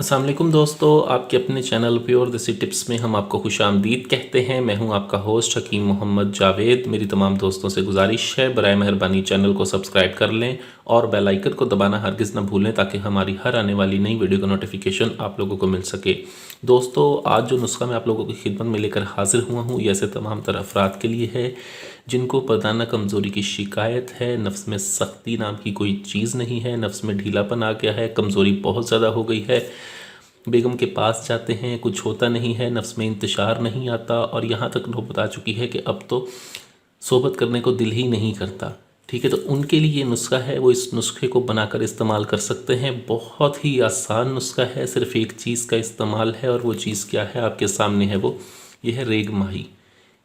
अस्सलाम वालेकुम दोस्तों, आपके अपने चैनल प्योर देसी टिप्स में हम आपको खुशामदीद कहते हैं। मैं हूं आपका होस्ट हकीम मोहम्मद जावेद। मेरी तमाम दोस्तों से गुजारिश है बराए मेहरबानी चैनल को सब्सक्राइब कर लें और बेल आइकन को दबाना हरगिज़ ना भूलें ताकि हमारी हर आने वाली नई वीडियो का नोटिफिकेशन आप लोगों को मिल सके। दोस्तों, आज जो नुस्खा मैं आप लोगों की खिदमत में लेकर हाजिर हुआ हूँ ये ऐसे तमाम तरह अफराद के लिए है जिनको बदाना कमज़ोरी की शिकायत है, नफ्स में सख्ती नाम की कोई चीज़ नहीं है, नफ्स में ढीलापन आ गया है, कमज़ोरी बहुत ज़्यादा हो गई है, बेगम के पास जाते हैं कुछ होता नहीं है, नफ्स में इंतशार नहीं आता और यहाँ तक नौबत आ चुकी है कि अब तो सोबत करने को दिल ही नहीं करता। ठीक है, तो उनके लिए ये नुस्खा है, वो इस नुस्खे को बनाकर इस्तेमाल कर सकते हैं। बहुत ही आसान नुस्खा है, सिर्फ एक चीज़ का इस्तेमाल है और वो चीज़ क्या है आपके सामने है, वो ये है रेग माही।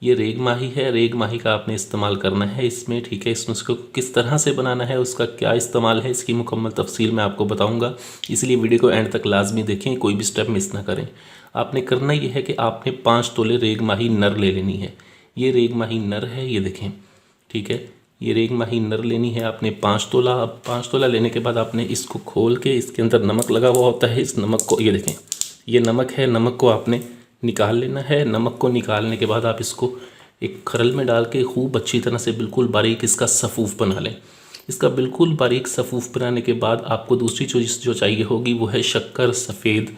ये रेग माही है, रेग माही का आपने इस्तेमाल करना है इसमें। ठीक है, इस नुस्खे को किस तरह से बनाना है, उसका क्या इस्तेमाल है, इसकी मुकम्मल तफसील मैं आपको बताऊंगा, इसलिए वीडियो को एंड तक लाजमी देखें, कोई भी स्टेप मिस ना करें। आपने करना ये है कि आपने 5 तोले रेग माही नर ले लेनी है। ये रेग माही नर है, ये देखें। ठीक है, ये रेग माही नर लेनी है आपने 5 तोला। अब 5 तोला लेने के बाद आपने इसको खोल के, इसके अंदर नमक लगा हुआ होता है, इस नमक को, ये देखें ये नमक है, नमक को आपने निकाल लेना है। नमक को निकालने के बाद आप इसको एक खरल में डाल के खूब अच्छी तरह से बिल्कुल बारीक इसका सफ़ूफ बना लें। इसका बिल्कुल बारीक सफ़ूफ बनाने के बाद आपको दूसरी चीज़ जो चाहिए होगी वो है शक्कर सफ़ेद।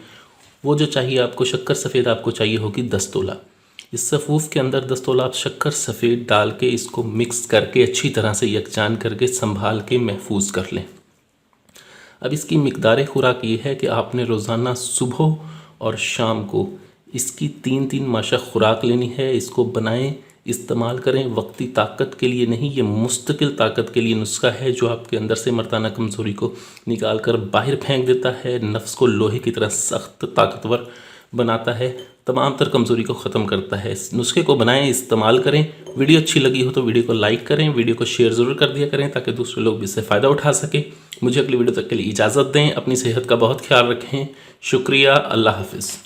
वो जो चाहिए आपको शक्कर सफ़ेद आपको चाहिए होगी 10 तोला। इस सफ़ूफ के अंदर 10 तोला आप शक्कर सफ़ेद डाल के इसको मिक्स करके अच्छी तरह से यकजान करके संभाल के महफूज कर लें। अब इसकी मिकदार खुराक ये है कि आपने रोज़ाना सुबह और शाम को इसकी 3-3 माशा खुराक लेनी है। इसको बनाएं, इस्तेमाल करें, वक्ती ताकत के लिए नहीं, ये मुस्तकिल ताकत के लिए नुस्खा है जो आपके अंदर से मर्दाना कमज़ोरी को निकाल कर बाहर फेंक देता है, नफ्स को लोहे की तरह सख्त ताकतवर बनाता है, तमाम तर कमज़ोरी को ख़त्म करता है। इस नुस्खे को बनाएं, इस्तेमाल करें। वीडियो अच्छी लगी हो तो वीडियो को लाइक करें, वीडियो को शेयर ज़रूर कर दिया करें ताकि दूसरे लोग भी इससे फ़ायदा उठा सकें। मुझे अगली वीडियो तक के लिए इजाज़त दें। अपनी सेहत का बहुत ख्याल रखें। शुक्रिया। अल्लाह हाफ़िज़।